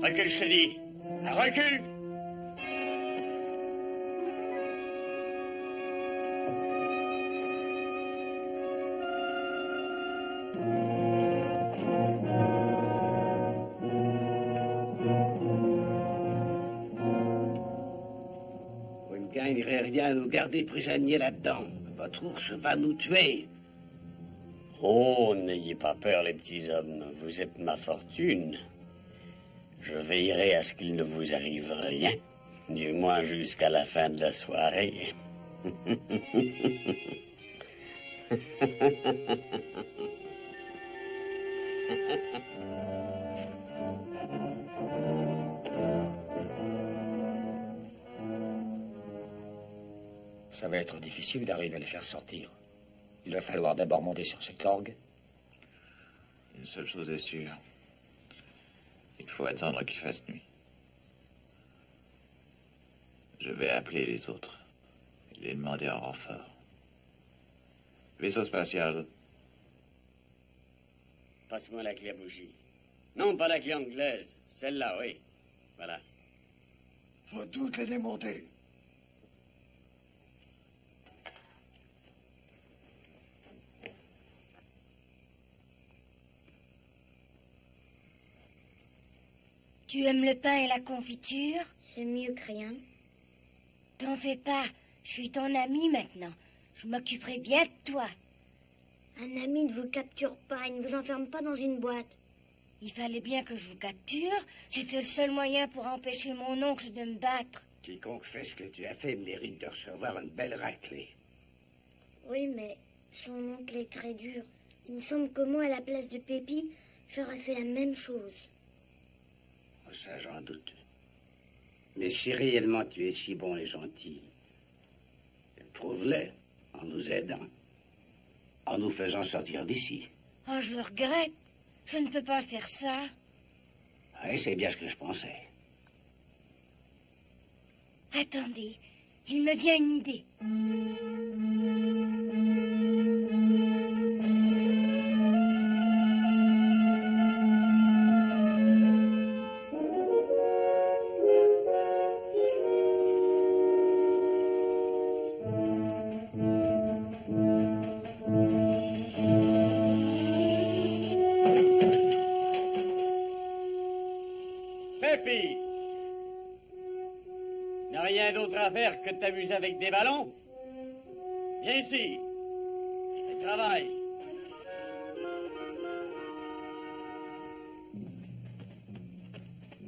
Recule, je te dis. Recule. Vous ne gagnerez rien à nous garder prisonniers là-dedans. Votre ours va nous tuer. Oh, n'ayez pas peur, les petits hommes. Vous êtes ma fortune. Je veillerai à ce qu'il ne vous arrive rien, du moins jusqu'à la fin de la soirée. Ça va être difficile d'arriver à les faire sortir. Il va falloir d'abord monter sur cette orgue. Une seule chose est sûre. Il faut attendre qu'il fasse nuit. Je vais appeler les autres et les demander en renfort. Vaisseau spatial. Passe-moi la clé à bougie. Non, pas la clé anglaise. Celle-là, oui. Voilà. Faut toutes les démonter. Tu aimes le pain et la confiture? C'est mieux que rien. T'en fais pas, je suis ton ami maintenant. Je m'occuperai bien de toi. Un ami ne vous capture pas, il ne vous enferme pas dans une boîte. Il fallait bien que je vous capture. C'était le seul moyen pour empêcher mon oncle de me battre. Quiconque fait ce que tu as fait mérite de recevoir une belle raclée. Oui, mais son oncle est très dur. Il me semble que moi, à la place de Pépi, j'aurais fait la même chose. Ça, j'en doute. Mais si réellement tu es si bon et gentil, prouve-le en nous aidant, en nous faisant sortir d'ici. Oh, je le regrette. Je ne peux pas faire ça. Oui, c'est bien ce que je pensais. Attendez, il me vient une idée. Pépi! N'a rien d'autre à faire que de t'amuser avec des ballons? Viens ici. Et travaille.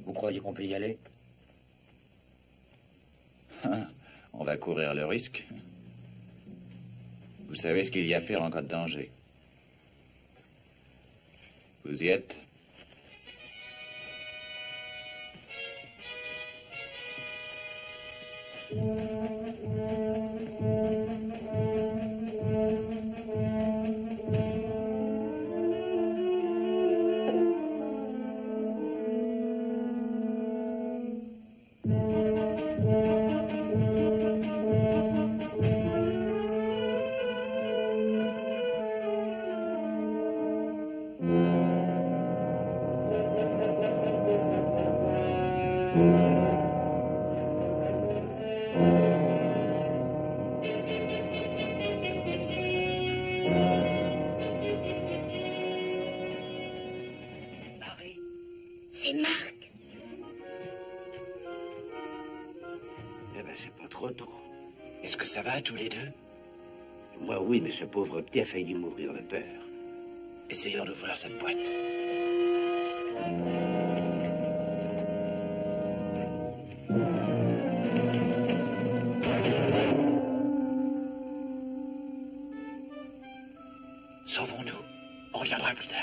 Vous croyez qu'on peut y aller? On va courir le risque. Vous savez ce qu'il y a à faire en cas de danger. Vous y êtes? ça va, tous les deux? Moi, oui, mais ce pauvre petit a failli mourir de peur. Essayons d'ouvrir cette boîte. Sauvons-nous. On reviendra plus tard.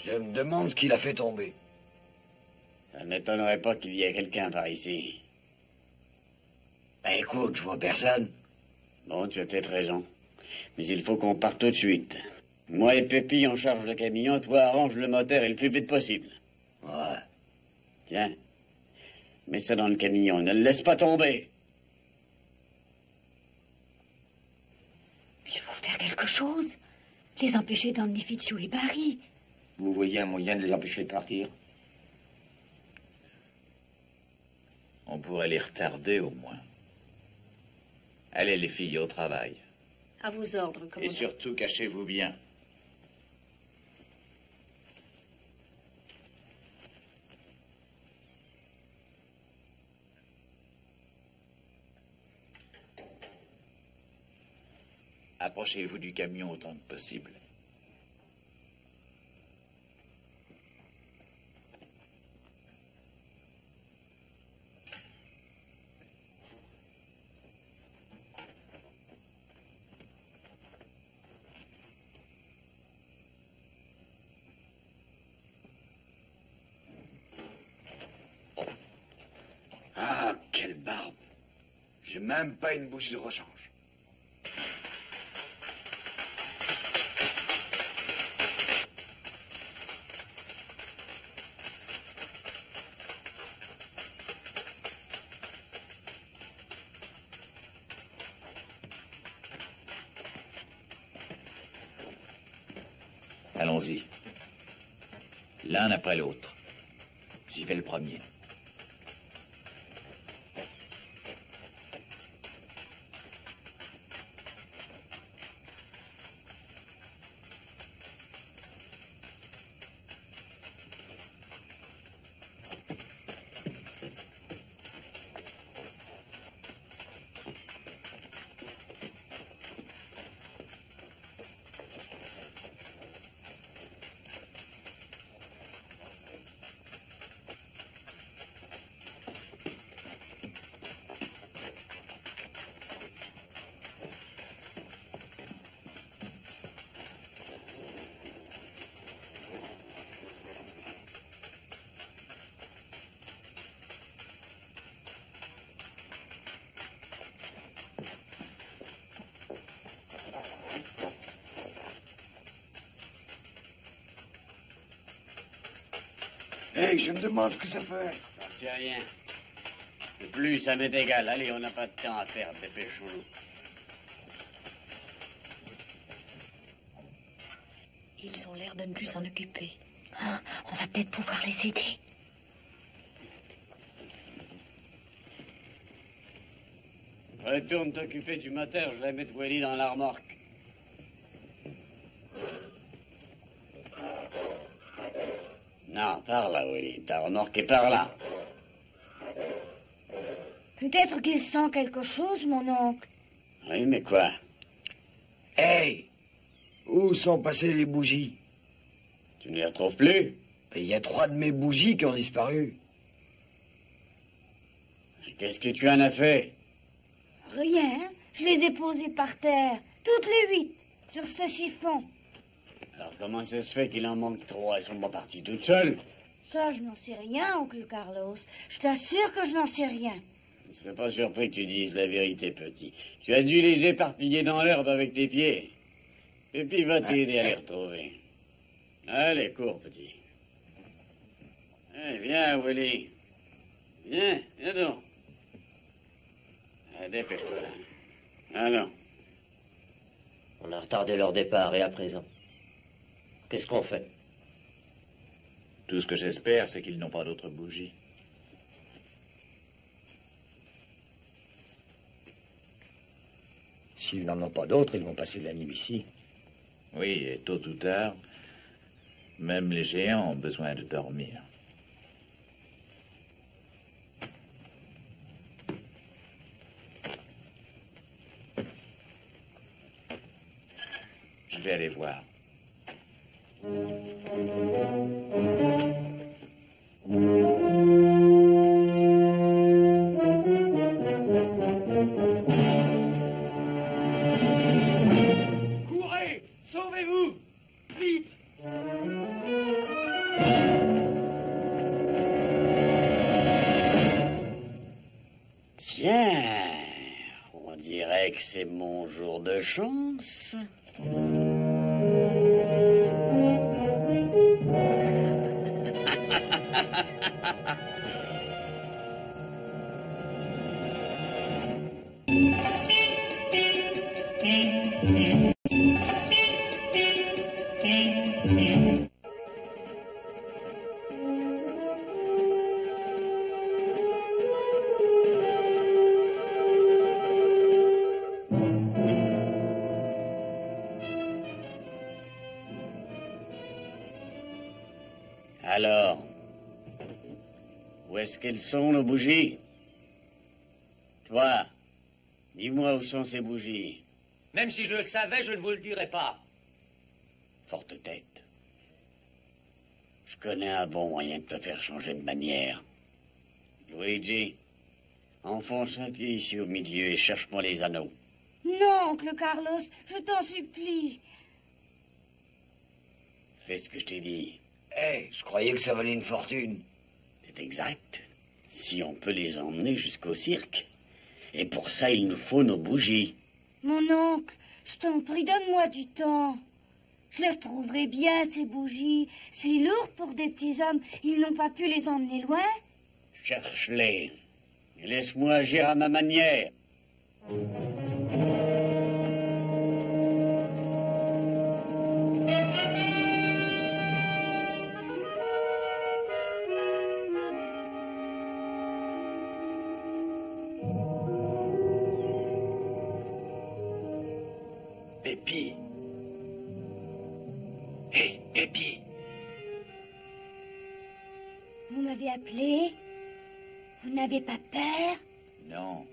Je me demande ce qu'il a fait tomber. Ça n'étonnerait pas qu'il y ait quelqu'un par ici. Ben écoute, je vois personne. Bon, tu as peut-être raison. Mais il faut qu'on parte tout de suite. Moi et Pépi, on charge le camion, toi arrange le moteur et le plus vite possible. Ouais. Tiens, mets ça dans le camion, ne le laisse pas tomber. Il faut faire quelque chose. Les empêcher d'emmener Fitzhugh et Barry. Vous voyez un moyen de les empêcher de partir? On pourrait les retarder au moins. Allez les filles au travail. À vos ordres, commandant. Et surtout, cachez-vous bien. Approchez-vous du camion autant que possible. Ah, quelle barbe. J'ai même pas une bougie de rechange. Allons-y. L'un après l'autre. J'y vais le premier. Hey, je me demande ce que ça peut être. J'en sais rien. De plus, ça m'est égal. Allez, on n'a pas de temps à perdre, dépêchons-nous. Ils ont l'air de ne plus s'en occuper. Ah, on va peut-être pouvoir les aider. Retourne t'occuper du moteur, je vais mettre Willy dans la remorque. Non, par là, Willy. Ta remorque est par là. Peut-être qu'il sent quelque chose, mon oncle. Oui, mais quoi? Hey! Où sont passées les bougies? Tu ne les retrouves plus? Il y a 3 de mes bougies qui ont disparu. Qu'est-ce que tu en as fait? Rien. Je les ai posées par terre. Toutes les 8. Sur ce chiffon. Alors comment ça se fait qu'il en manque 3? Elles sont pas parties toutes seules? Ça, je n'en sais rien, oncle Carlos. Je t'assure que je n'en sais rien. Je ne serais pas surpris que tu dises la vérité, petit. Tu as dû les éparpiller dans l'herbe avec tes pieds. Et puis va t'aider à les retrouver. Allez, cours, petit. Allez, viens, Willy. Viens, viens donc. Allez, dépêche-toi. Allons. On a retardé leur départ et à présent. Qu'est-ce qu'on fait? Tout ce que j'espère, c'est qu'ils n'ont pas d'autres bougies. S'ils n'en ont pas d'autres, ils vont passer la nuit ici. Oui, et tôt ou tard, même les géants ont besoin de dormir. Je vais aller voir. Courez! Sauvez-vous! Vite! Tiens, on dirait que c'est mon jour de chance. Alors, où est-ce qu'elles sont, nos bougies? Toi, dis-moi où sont ces bougies. Même si je le savais, je ne vous le dirais pas. Forte tête. Je connais un bon moyen de te faire changer de manière. Luigi, enfonce un pied ici au milieu et cherche-moi les anneaux. Non, oncle Carlos, je t'en supplie. Fais ce que je t'ai dit. Hé, je croyais que ça valait une fortune. C'est exact. Si on peut les emmener jusqu'au cirque. Et pour ça, il nous faut nos bougies. Mon oncle, je t'en prie, donne-moi du temps. Je les retrouverai bien, ces bougies. C'est lourd pour des petits hommes. Ils n'ont pas pu les emmener loin. Cherche-les. Et laisse-moi agir à ma manière. Pépi. Hé, Pépi. Vous m'avez appelé? Vous n'avez pas peur? Non.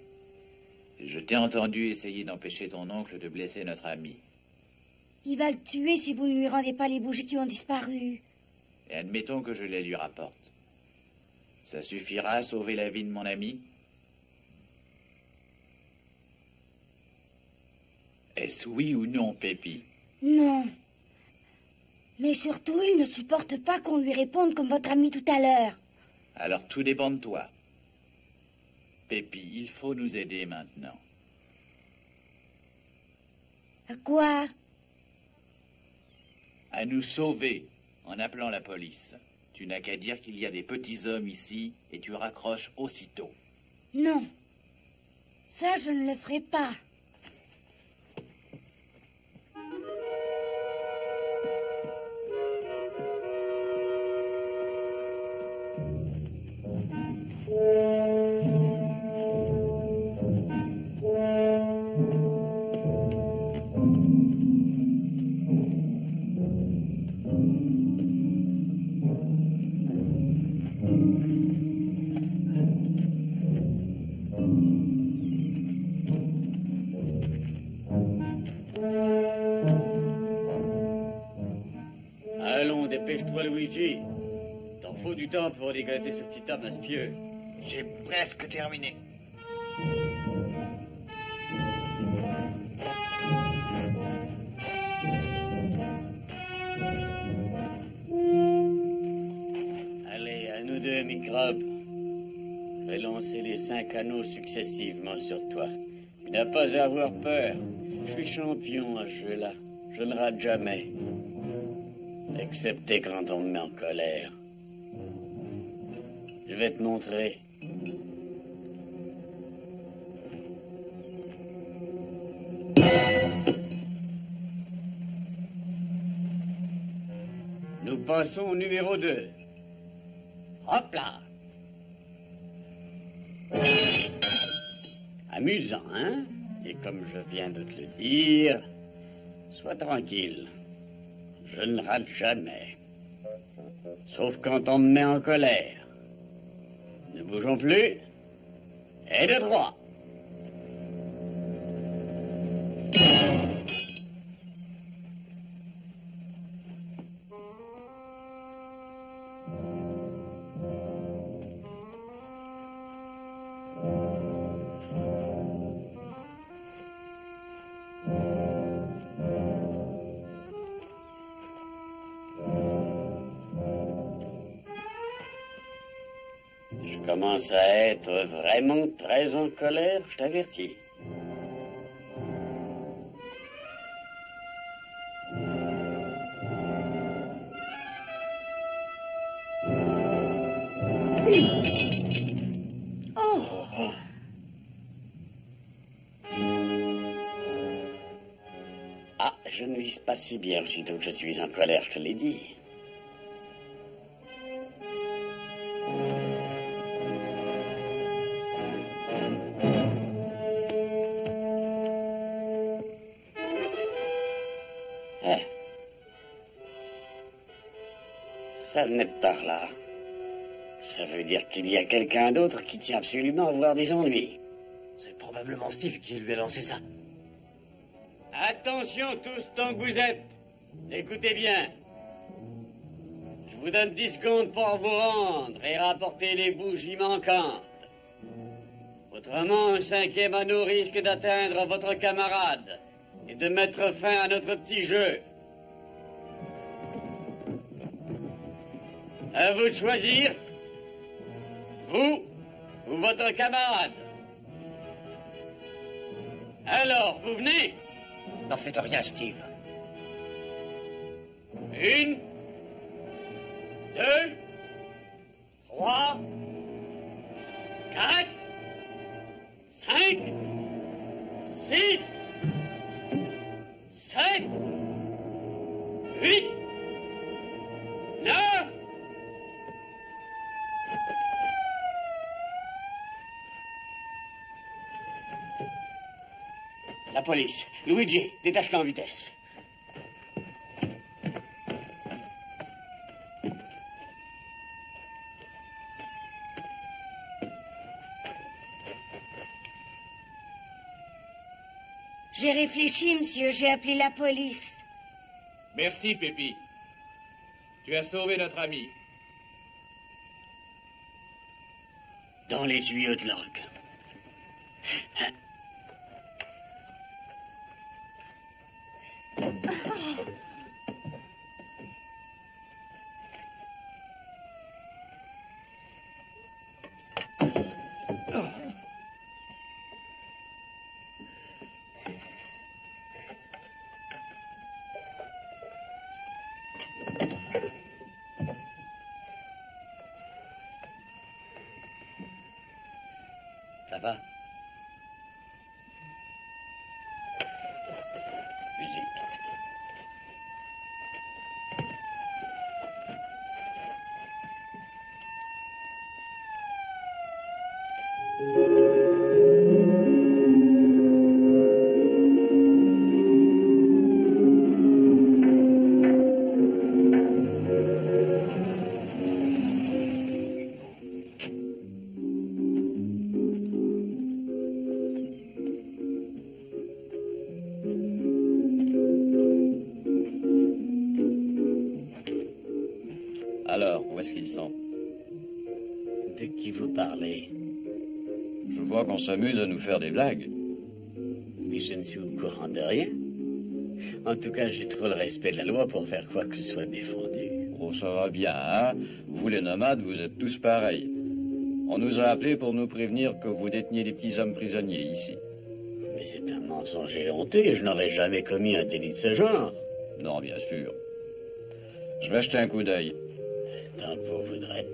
Je t'ai entendu essayer d'empêcher ton oncle de blesser notre ami. Il va le tuer si vous ne lui rendez pas les bougies qui ont disparu. Et admettons que je les lui rapporte. Ça suffira à sauver la vie de mon ami? Est-ce oui ou non, Pépi? Non. Mais surtout, il ne supporte pas qu'on lui réponde comme votre ami tout à l'heure. Alors tout dépend de toi. Pépi, il faut nous aider maintenant. À quoi? À nous sauver en appelant la police. Tu n'as qu'à dire qu'il y a des petits hommes ici et tu raccroches aussitôt. Non. Ça, je ne le ferai pas. Allons, dépêche-toi, Luigi. T'en faut du temps pour dégratter ce petit homme aspieux. J'ai presque terminé. Allez, à nous deux, microbes. Je vais lancer les 5 anneaux successivement sur toi. Tu n'as pas à avoir peur. Je suis champion à ce jeu-là. Je ne rate jamais. Excepté quand on me met en colère. Je vais te montrer. Nous passons au numéro 2. Hop là. Amusant, hein? Et comme je viens de te le dire, sois tranquille. Je ne rate jamais. Sauf quand on me met en colère. Ne bougeons plus. Et de droit. Je commence à être vraiment très en colère, je t'avertis. Oh! Ah, je ne vise pas si bien aussitôt que je suis en colère, je te l'ai dit. Ça venait de par là. Ça veut dire qu'il y a quelqu'un d'autre qui tient absolument à avoir des ennuis. C'est probablement Steve qui lui a lancé ça. Attention tous tant que vous êtes. Écoutez bien. Je vous donne 10 secondes pour vous rendre et rapporter les bougies manquantes. Autrement, un 5e anneau risque d'atteindre votre camarade et de mettre fin à notre petit jeu. À vous de choisir, vous ou votre camarade. Alors, vous venez? N'en faites rien, Steve. 1, 2, 3, 4, 5, 6, 7, 8, 9. La police. Luigi, détache-la en vitesse. J'ai réfléchi, monsieur. J'ai appelé la police. Merci, Pépi. Tu as sauvé notre ami. Dans les tuyaux de l'orgue. Ça va? Musique. Alors, où est-ce qu'ils sont? De qui vous parlez? Je vois qu'on s'amuse à nous faire des blagues. Mais je ne suis au courant de rien. En tout cas, j'ai trop le respect de la loi pour faire quoi que ce soit défendu. Oh, ça va bien, hein? Vous, les nomades, vous êtes tous pareils. On nous a appelés pour nous prévenir que vous déteniez des petits hommes prisonniers ici. Mais c'est un mensonge éhonté. Je n'aurais jamais commis un délit de ce genre. Non, bien sûr. Je vais jeter un coup d'œil. Tant pour voudrait.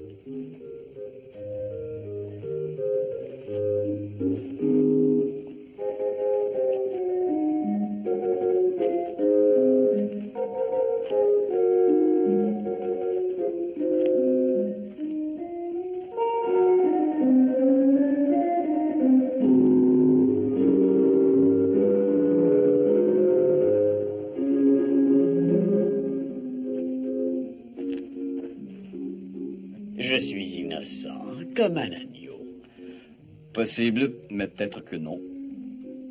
comme un agneau. Possible, mais peut-être que non.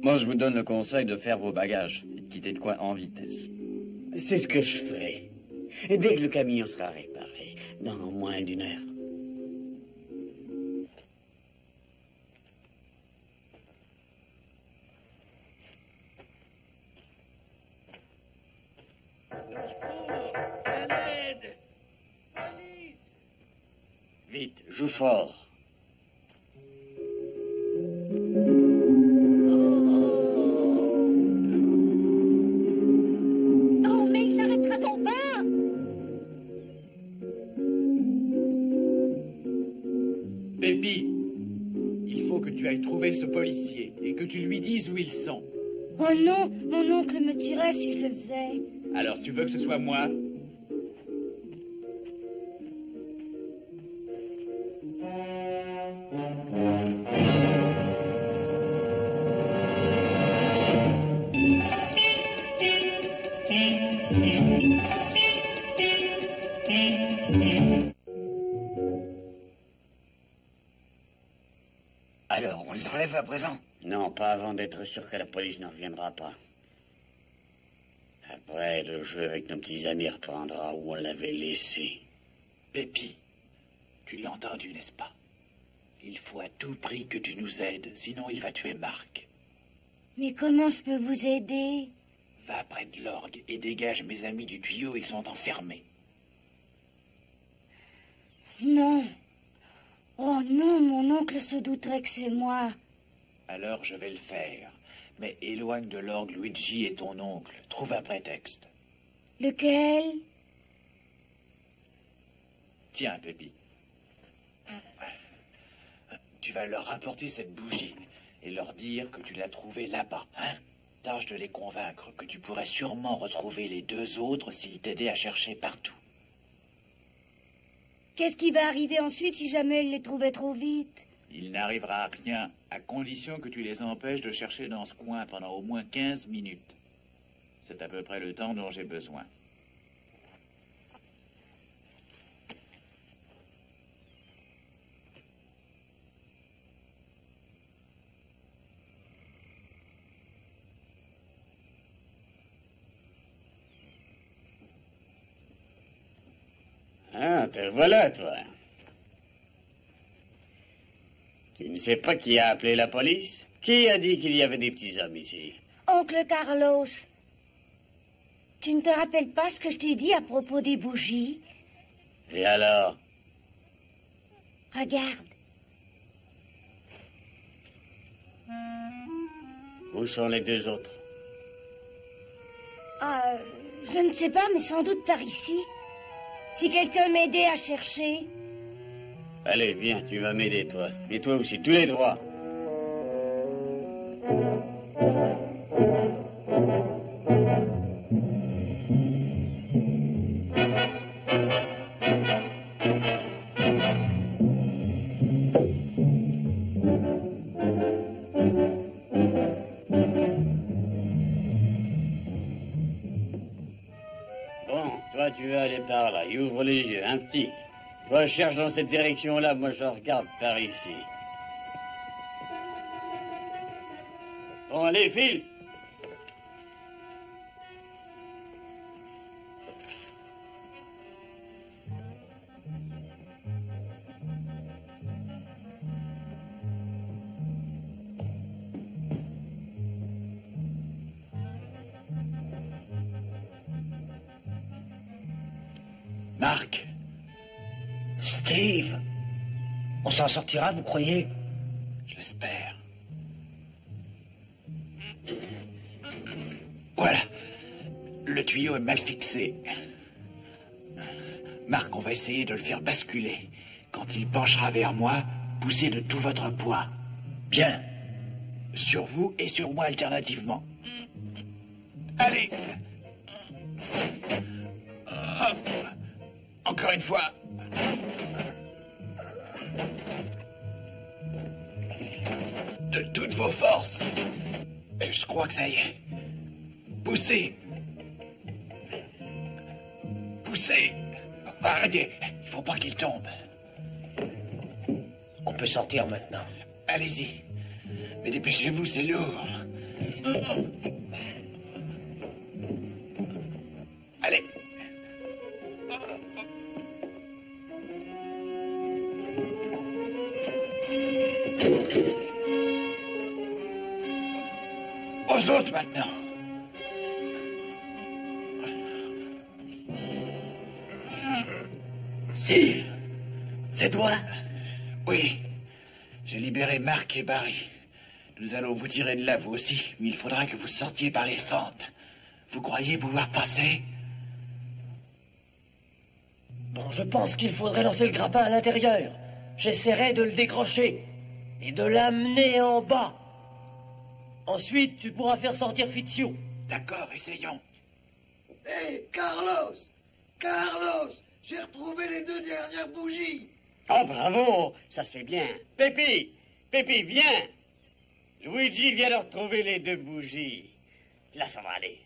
Moi, je vous donne le conseil de faire vos bagages et de quitter de coin en vitesse. C'est ce que je ferai. Et dès que le camion sera réparé, dans moins d'1 heure. Vite, joue fort. Oh, mais il s'arrêtera donc pas! Pépi, il faut que tu ailles trouver ce policier et que tu lui dises où ils sont. Oh non, mon oncle me tuerait si je le faisais. Alors tu veux que ce soit moi? Alors, on les enlève à présent? Non, pas avant d'être sûr que la police ne reviendra pas. Après, le jeu avec nos petits amis reprendra où on l'avait laissé. Pépi, tu l'as entendu, n'est-ce pas? Il faut à tout prix que tu nous aides, sinon il va tuer Marc. Mais comment je peux vous aider? Va près de l'orgue et dégage mes amis du tuyau, ils sont enfermés. Non. Oh non, mon oncle se douterait que c'est moi. Alors je vais le faire. Mais éloigne de l'orgue Luigi et ton oncle. Trouve un prétexte. Lequel? Tiens, Pépi. Tu vas leur rapporter cette bougie et leur dire que tu l'as trouvée là-bas, hein? Tâche de les convaincre que tu pourrais sûrement retrouver les 2 autres s'ils t'aidaient à chercher partout. Qu'est-ce qui va arriver ensuite si jamais il les trouvait trop vite? Il n'arrivera à rien, à condition que tu les empêches de chercher dans ce coin pendant au moins 15 minutes. C'est à peu près le temps dont j'ai besoin. Ah, te voilà, toi. Tu ne sais pas qui a appelé la police? Qui a dit qu'il y avait des petits hommes ici? Oncle Carlos, tu ne te rappelles pas ce que je t'ai dit à propos des bougies? Et alors? Regarde. Où sont les 2 autres? Ah, je ne sais pas, mais sans doute par ici. Si quelqu'un m'aidait à chercher. Allez, viens, tu vas m'aider, toi. Et toi aussi, tous les 3. Bon, toi, tu vas aller par là. Il ouvre les yeux, un petit. Toi, cherche dans cette direction-là, moi je regarde par ici. Bon, allez, file. Marc! Steve! On s'en sortira, vous croyez? Je l'espère. Voilà. Le tuyau est mal fixé. Marc, on va essayer de le faire basculer. Quand il penchera vers moi, poussez de tout votre poids. Bien. Sur vous et sur moi alternativement. Allez! Encore une fois. De toutes vos forces. Je crois que ça y est. Poussez. Poussez. Arrêtez. Il faut pas qu'il tombe. peut sortir maintenant. Allez-y. Mais dépêchez-vous, c'est lourd. Allez. Aux autres maintenant. Steve, c'est toi? Oui. J'ai libéré Marc et Barry. Nous allons vous tirer de là, vous aussi, mais il faudra que vous sortiez par les fentes. Vous croyez pouvoir passer? Bon, je pense qu'il faudrait lancer le grappin à l'intérieur. J'essaierai de le décrocher et de l'amener en bas. Ensuite, tu pourras faire sortir Fitzhugh. D'accord, essayons. Hé, Carlos! Carlos! J'ai retrouvé les 2 dernières bougies! Oh, bravo! Ça, c'est bien. Pépi! Pépi, viens! Luigi vient de retrouver les 2 bougies. Là, ça va aller.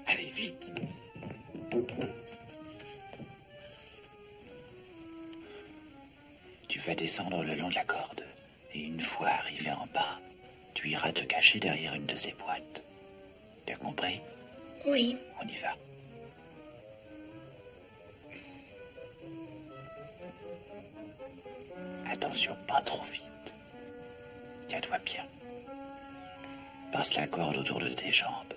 Allez, vite! Tu vas descendre le long de la corde. Et une fois arrivé en bas, tu iras te cacher derrière une de ces boîtes. Tu as compris? Oui. On y va. Attention, pas trop vite. Tiens-toi bien. Passe la corde autour de tes jambes.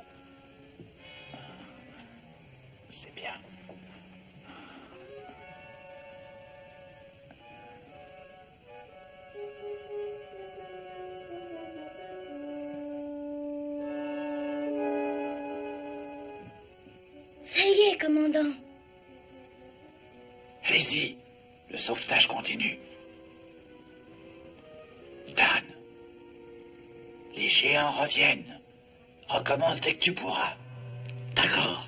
C'est bien. Ça y est, commandant. Allez-y, le sauvetage continue. Dan, les géants reviennent. Recommence dès que tu pourras. D'accord.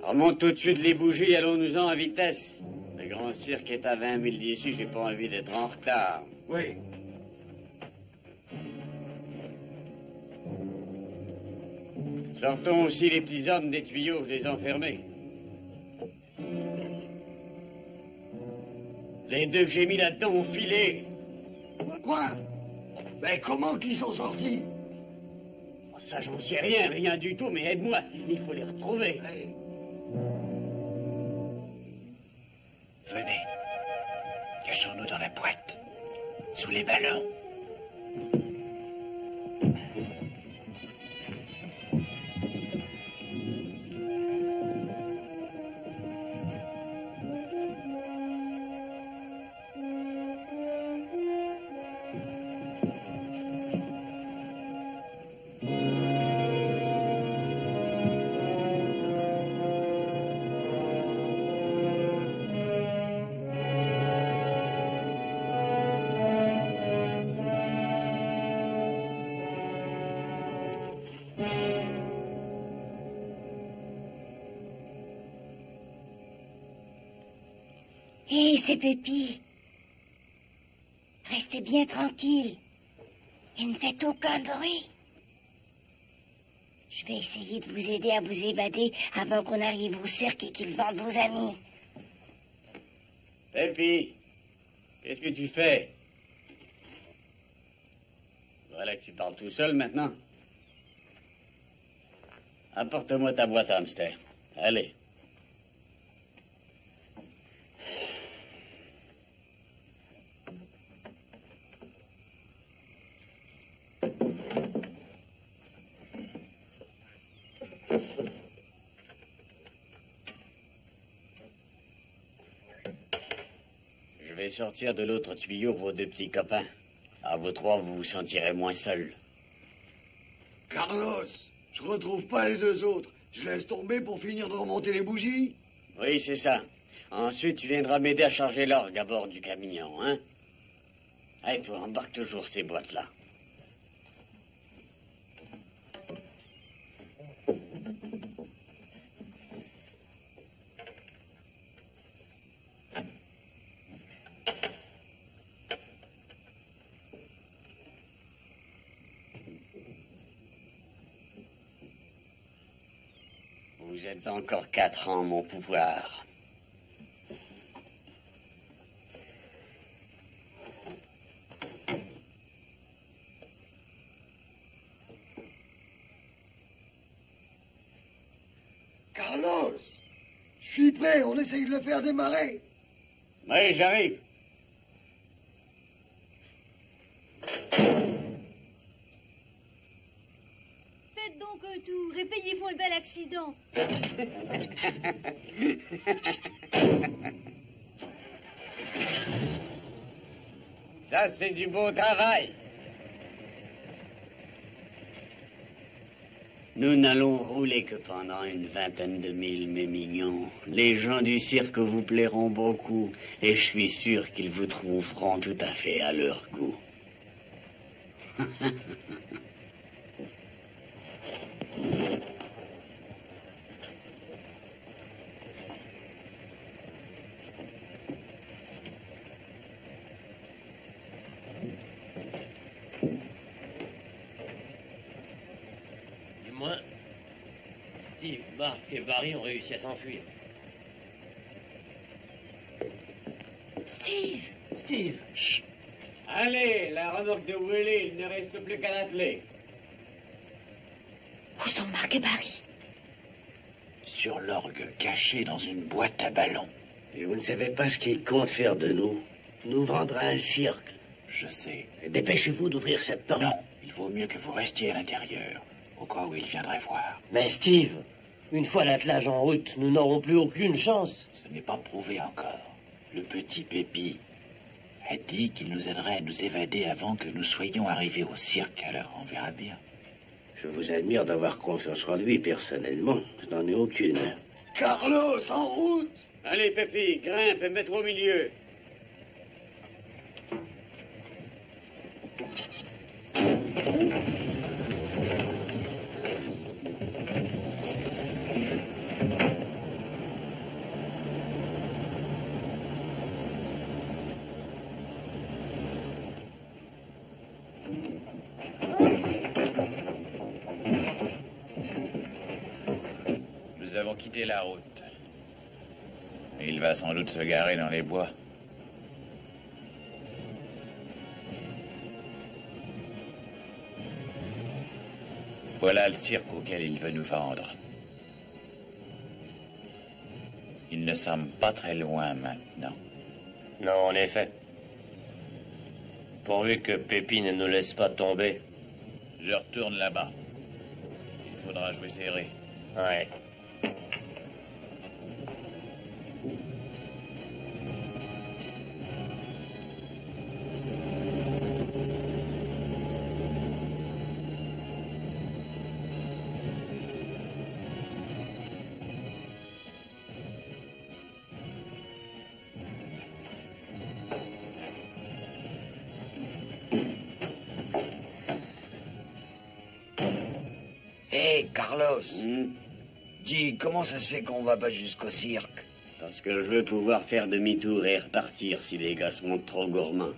Remonte tout de suite les bougies, allons-nous-en à vitesse. Le grand cirque est à 20 000 d'ici, j'ai pas envie d'être en retard. Oui. Sortons aussi les petits hommes des tuyaux, je les ai enfermés. Les 2 que j'ai mis là-dedans ont filé. Quoi? Ben comment qu'ils sont sortis? Ça, j'en sais rien, rien du tout, mais aide-moi, il faut les retrouver. Venez. Cachons-nous dans la boîte. Sous les ballons. Hé, c'est Pépi. Restez bien tranquille. Et ne faites aucun bruit. Je vais essayer de vous aider à vous évader avant qu'on arrive au cirque et qu'ils vendent vos amis. Pépi, qu'est-ce que tu fais? Voilà que tu parles tout seul maintenant. Apporte-moi ta boîte à hamster. Allez. Je vais sortir de l'autre tuyau vos 2 petits copains. À vous 3, vous vous sentirez moins seuls. Carlos, je retrouve pas les 2 autres. Je laisse tomber pour finir de remonter les bougies? Oui, c'est ça. Ensuite, tu viendras m'aider à charger l'orgue à bord du camion, hein? Allez, toi, embarque toujours ces boîtes-là. Vous êtes encore 4 ans, mon pouvoir. Carlos, je suis prêt, on essaye de le faire démarrer. Oui, j'arrive. Faites donc un tour et payez-vous un bel accident. Ça, c'est du beau travail. Nous n'allons rouler que pendant une 20aine de milles, mes mignons. Les gens du cirque vous plairont beaucoup, et je suis sûr qu'ils vous trouveront tout à fait à leur goût. Steve, Mark et Barry ont réussi à s'enfuir. Steve! Steve! Chut! Allez, la remorque de Willy, il ne reste plus qu'à l'atteler. Où sont Mark et Barry? Sur l'orgue, caché dans une boîte à ballons. Et vous ne savez pas ce qu'il compte faire de nous? Nous vendre à un cirque. Je sais. Et dépêchez-vous d'ouvrir cette porte. Non, il vaut mieux que vous restiez à l'intérieur, au cas où il viendrait voir. Mais Steve, une fois l'attelage en route, nous n'aurons plus aucune chance. Ce n'est pas prouvé encore. Le petit Pépi a dit qu'il nous aiderait à nous évader avant que nous soyons arrivés au cirque, alors on verra bien. Je vous admire d'avoir confiance en lui, personnellement. Je n'en ai aucune. Carlos, en route! Allez, Pépi, grimpe et mets-toi au milieu. Nous avons quitté la route. Il va sans doute se garer dans les bois. Voilà le cirque auquel il veut nous vendre. Il ne semble pas très loin maintenant. Non, en effet. Pourvu que Pépi ne nous laisse pas tomber. Je retourne là-bas. Il faudra jouer serré. Ouais. Hé, Carlos, dis, comment ça se fait qu'on va pas jusqu'au cirque? Parce que je veux pouvoir faire demi-tour et repartir si les gars sont trop gourmands.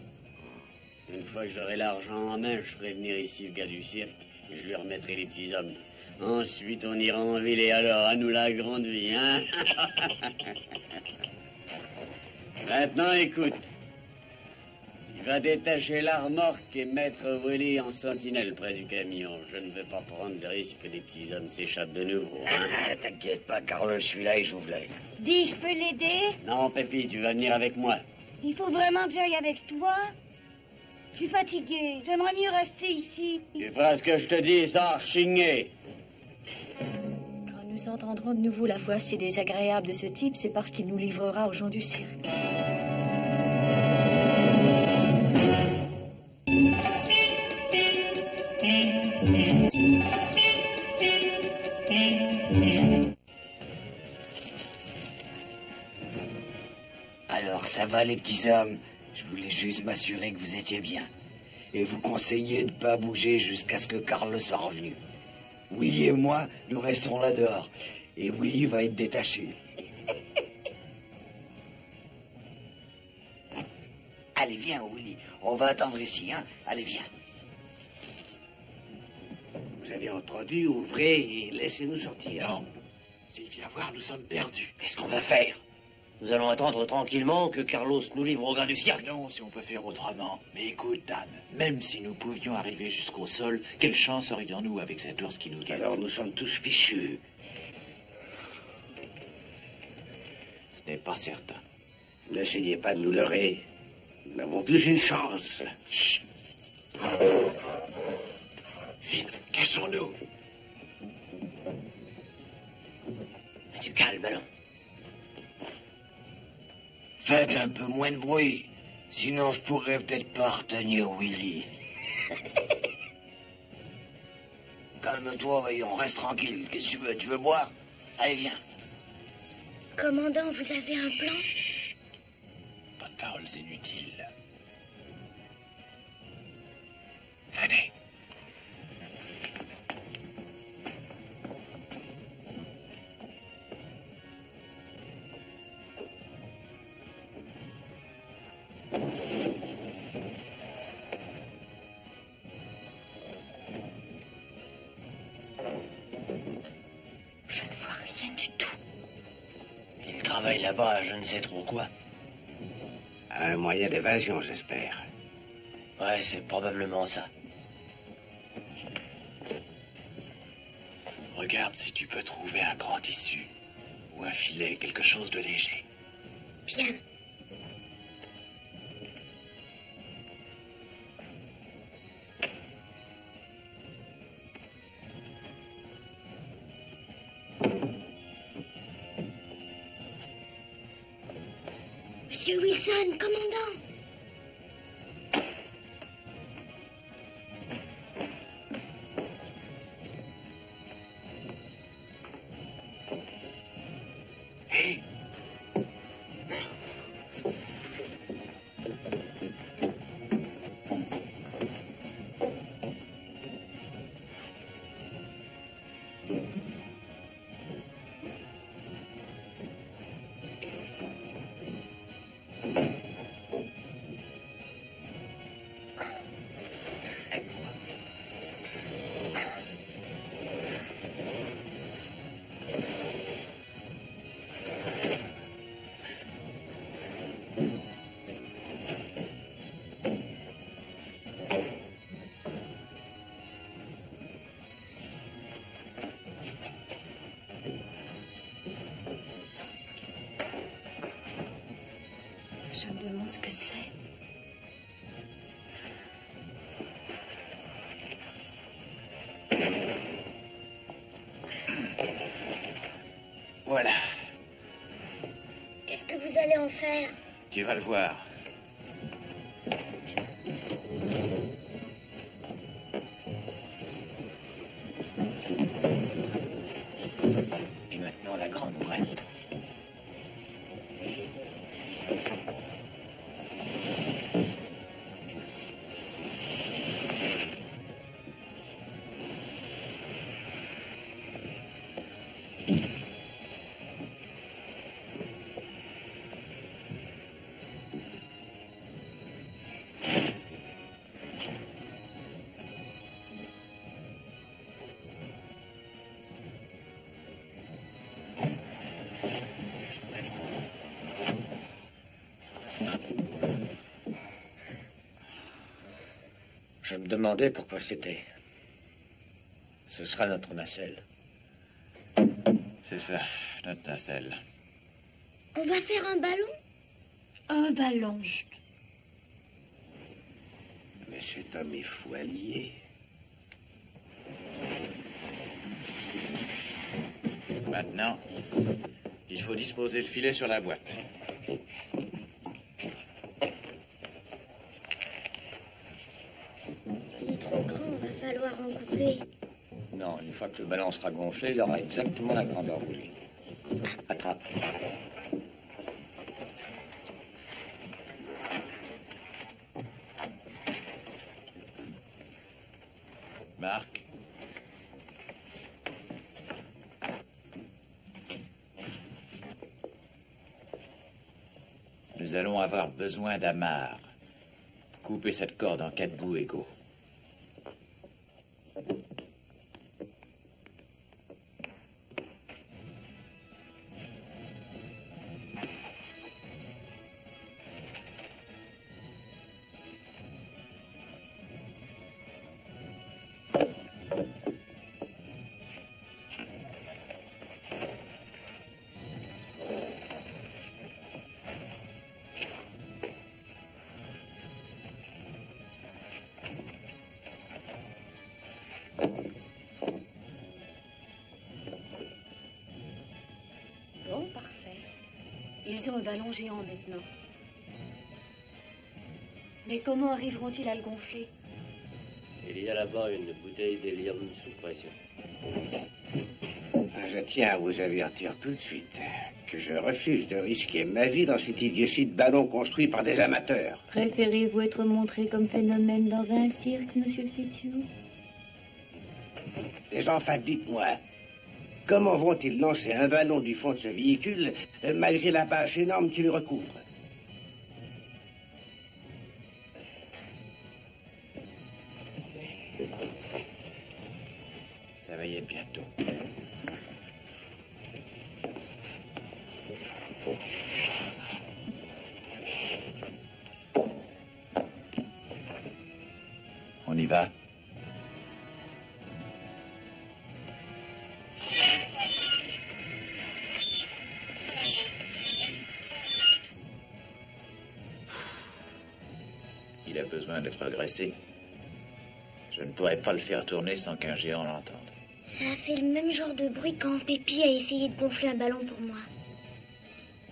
Une fois que j'aurai l'argent en main, je ferai venir ici le gars du cirque et je lui remettrai les petits hommes. Ensuite, on ira en ville et alors, à nous la grande vie, hein? Maintenant, écoute. Tu vas détacher la remorque et mettre Willy en sentinelle près du camion. Je ne vais pas prendre le risque que les petits hommes s'échappent de nouveau. Hein? T'inquiète pas, Carlos, je suis là et j'ouvre l'œil. Dis, je peux l'aider? Non, Pépi, tu vas venir avec moi. Il faut vraiment que j'aille avec toi? Je suis fatiguée. J'aimerais mieux rester ici. Tu feras ce que je te dis sans chigner. Quand nous entendrons de nouveau la voix assez désagréable de ce type, c'est parce qu'il nous livrera aux gens du cirque. Alors, ça va, les petits hommes? Je voulais juste m'assurer que vous étiez bien. Et vous conseiller de ne pas bouger jusqu'à ce que Carlos soit revenu. Willy et moi, nous restons là dehors. Et Willy va être détaché. Allez, viens, Willy. On va attendre ici, hein? Allez, viens. Vous avez entendu, ouvrez et laissez-nous sortir. Non. S'il vient voir, nous sommes perdus. Qu'est-ce qu'on va faire? Nous allons attendre tranquillement que Carlos nous livre au gars du cirque. Non, si on peut faire autrement. Mais écoute, Dan, même si nous pouvions arriver jusqu'au sol, quelle chance aurions-nous avec cet ours qui nous guette? Alors nous sommes tous fichus. Ce n'est pas certain. N'essayez pas de nous leurrer. Nous n'avons plus une chance. Chut! Vite, cachons-nous. Du calme, allons. Faites un peu moins de bruit, sinon je pourrais peut-être pas retenir Willy. Calme-toi, voyons, reste tranquille. Qu'est-ce que tu veux? Tu veux boire? Allez, viens. Commandant, vous avez un plan? Pas de paroles inutiles. Venez. Je ne vois rien du tout. Il travaille là-bas à je ne sais trop quoi. Un moyen d'évasion, j'espère. Ouais, c'est probablement ça. Regarde si tu peux trouver un grand tissu. Ou un filet, quelque chose de léger. Bien. Monsieur Wilson, commandant. Hé! Je me demande ce que c'est. Voilà, Qu'est-ce que vous allez en faire? tu vas le voir. Et maintenant, la grande boîte. Je me demandais pourquoi c'était. Ce sera notre nacelle. C'est ça, notre nacelle. On va faire un ballon? Un ballon. Mais cet homme est fou allié. Maintenant, il faut disposer le filet sur la boîte. Il est trop grand, va falloir en couper. Non, une fois que le ballon sera gonflé, il aura exactement la grandeur voulue. Attrape. Marc. Nous allons avoir besoin d'amarres. Couper cette corde en 4 bouts égaux. Ils ont un ballon géant maintenant. Mais comment arriveront-ils à le gonfler? Il y a là-bas une bouteille d'hélium sous pression. Je tiens à vous avertir tout de suite que je refuse de risquer ma vie dans cet idiotie de ballon construit par des amateurs. Préférez-vous être montré comme phénomène dans un cirque, monsieur Fitzhugh? Les enfants, dites-moi, comment vont-ils lancer un ballon du fond de ce véhicule malgré la bâche énorme qui le recouvre? Ça va y être bientôt. On y va? Il a besoin d'être agressé. Je ne pourrais pas le faire tourner sans qu'un géant l'entende. Ça a fait le même genre de bruit quand Pépi a essayé de gonfler un ballon pour moi.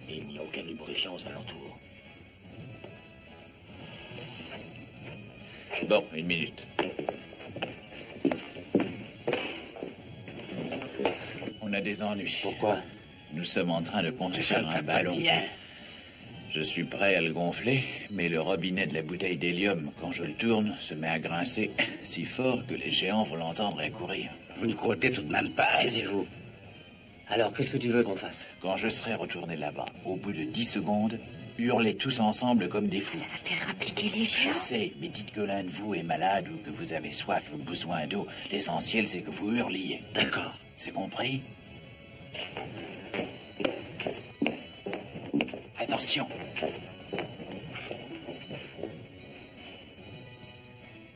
Et il n'y a aucun lubrifiant aux alentours. Bon, une minute. On a des ennuis. Pourquoi? Nous sommes en train de construire un ballon. Je suis prêt à le gonfler, mais le robinet de la bouteille d'hélium, quand je le tourne, se met à grincer si fort que les géants vont l'entendre et courir. Vous ne crottez tout de même pas, taisez-vous. Alors, qu'est-ce que tu veux qu'on fasse? Quand je serai retourné là-bas, au bout de 10 secondes, hurlez tous ensemble comme des fous. Ça va faire appliquer les géants. Je sais, mais dites que l'un de vous est malade ou que vous avez soif ou besoin d'eau. L'essentiel, c'est que vous hurliez. D'accord. C'est compris? Attention.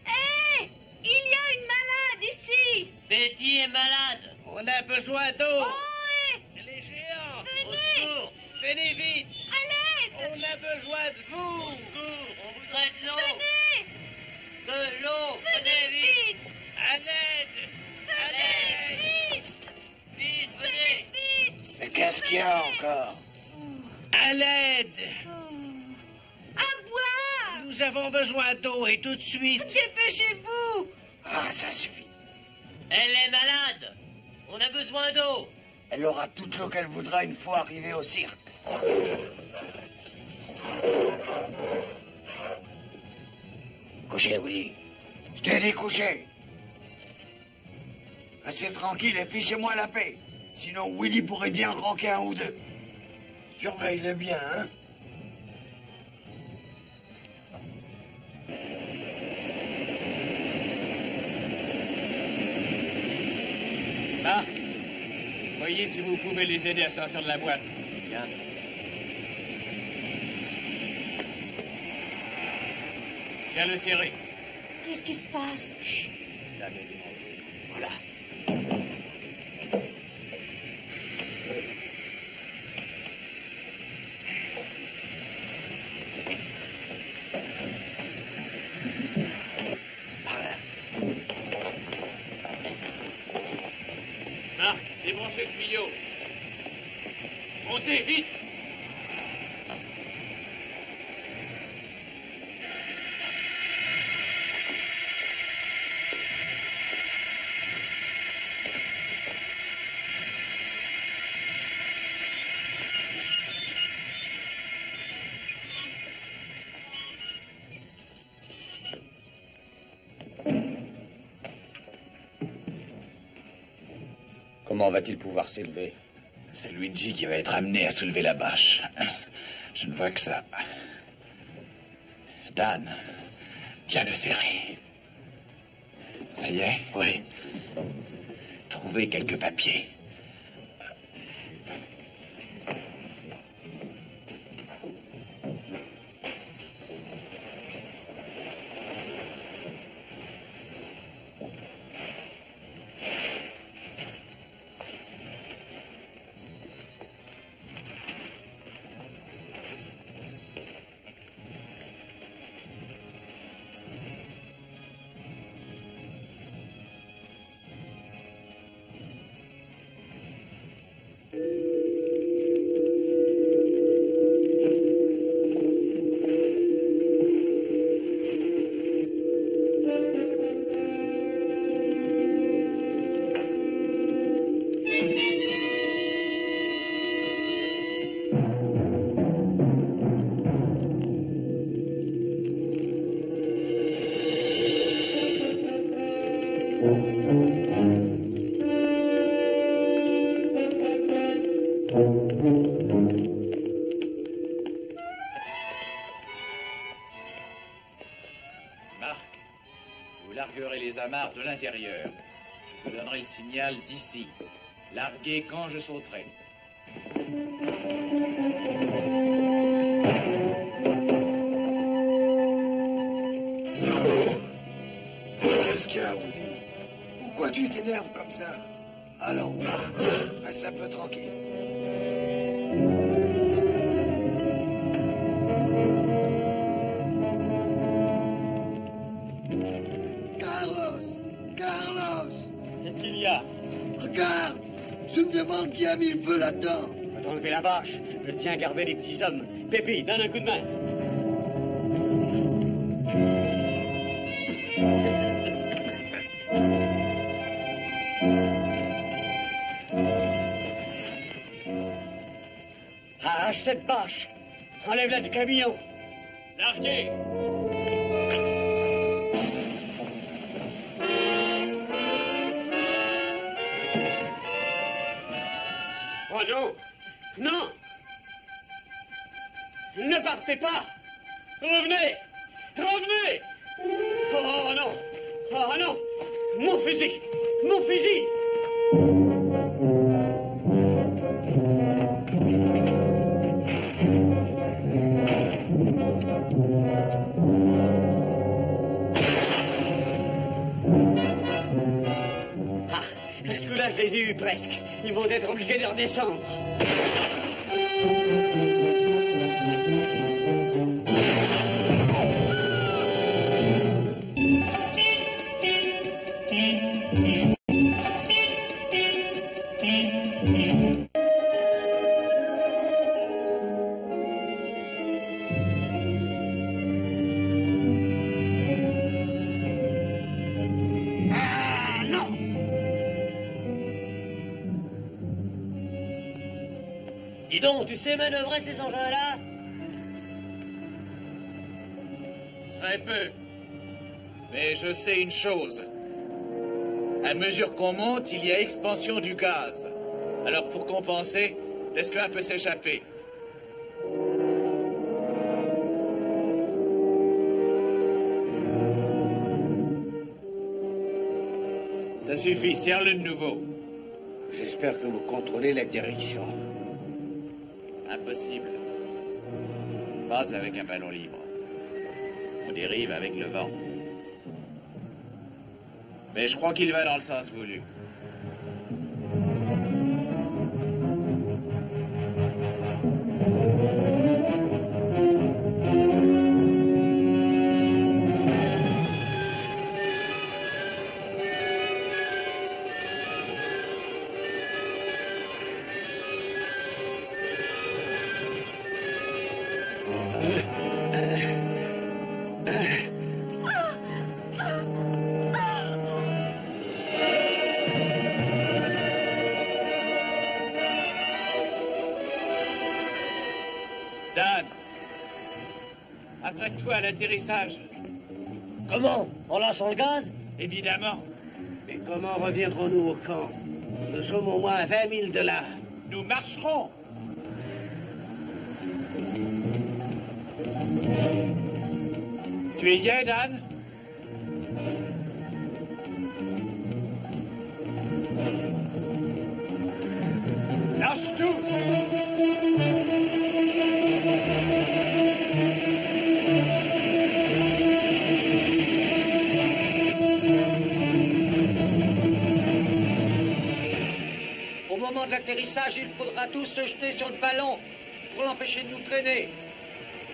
Hé! Il y a une malade ici! Betty est malade. On a besoin d'eau. Oh, Les géants. venez! Au secours. Venez vite. À l'aide! On a besoin de vous. Au secours, on voudrait de l'eau. Venez! De l'eau. Venez vite. À l'aide. À l'aide. Vite! Vite, venez. Vite! Mais qu'est-ce qu'il y a encore? À l'aide. À boire! Nous avons besoin d'eau et tout de suite. Dépêchez-vous! Ah, ça suffit. Elle est malade. On a besoin d'eau. Elle aura toute l'eau qu'elle voudra une fois arrivée au cirque. Couchez, Willy. Je t'ai dit coucher. Restez tranquille et fichez-moi la paix. Sinon, Willy pourrait bien croquer un ou deux. Surveille-le bien, hein. Marc, voyez si vous pouvez les aider à sortir de la boîte. Bien. Tiens le serré. Qu'est-ce qui se passe? Chut. Voilà. Marc, débranchez le tuyau. Montez, vite. Comment va-t-il pouvoir s'élever? C'est Luigi qui va être amené à soulever la bâche. Je ne vois que ça. Dan, tiens-le serré. Ça y est? Oui. Trouvez quelques papiers. Marc, vous larguerez les amarres de l'intérieur. Je vous donnerai le signal d'ici. Larguez quand je sauterai. Qu'est-ce qu'il y a, Willy? Pourquoi tu t'énerves comme ça? Allons, reste un peu tranquille. Carlos! Qu'est-ce qu'il y a? Regarde! Je me demande qui a mis le feu là-dedans. Faut enlever la bâche. Je tiens à garder les petits hommes. Pépi, donne un coup de main. Arrache cette bâche. Enlève-la du camion. Larguez! Oh non! Non! Ne partez pas! Revenez! Revenez! Oh non! Oh non! Mon fusil! Mon fusil! Ah! Ce coup-là, je les ai eus presque. Ils vont être obligés de redescendre. Ah non! Dis donc, tu sais manœuvrer ces engins-là? Très peu. Mais je sais une chose. À mesure qu'on monte, il y a expansion du gaz. Alors pour compenser, laisse qu'un peut s'échapper. Ça suffit, serre-le de nouveau. J'espère que vous contrôlez la direction. Impossible. Pas avec un ballon libre. On dérive avec le vent. Mais je crois qu'il va dans le sens voulu. Dan, apprête-toi à l'atterrissage. Comment? En lâchant le gaz? Évidemment. Mais comment reviendrons-nous au camp? Nous sommes au moins à 20 000 de là. Nous marcherons. Tu es lié, Dan? Lâche tout! Au moment de l'atterrissage, il faudra tous se jeter sur le ballon pour l'empêcher de nous traîner.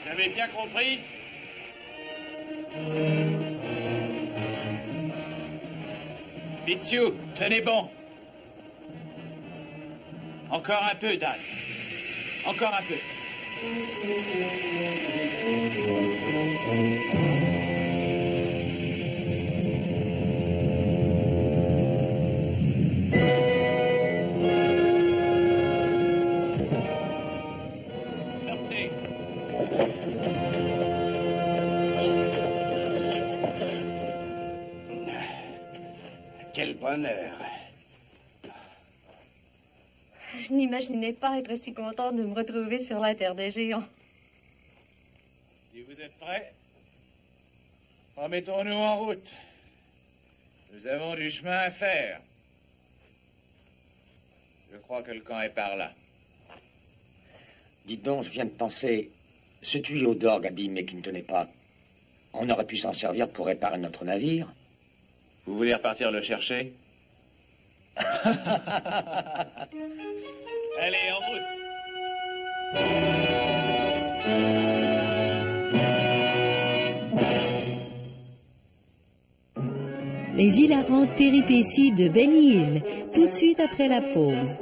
Vous avez bien compris? Mitsu, tenez bon. Encore un peu, Dan. Encore un peu. Sortez. Quel bonheur. Je n'imaginais pas être si contente de me retrouver sur la Terre des Géants. Si vous êtes prêts, remettons-nous en route. Nous avons du chemin à faire. Je crois que le camp est par là. Dites donc, je viens de penser, ce tuyau d'orgue abîmé qui ne tenait pas, on aurait pu s'en servir pour réparer notre navire. Vous voulez repartir le chercher? Allez, en route. Les hilarantes péripéties de Benny Hill, tout de suite après la pause.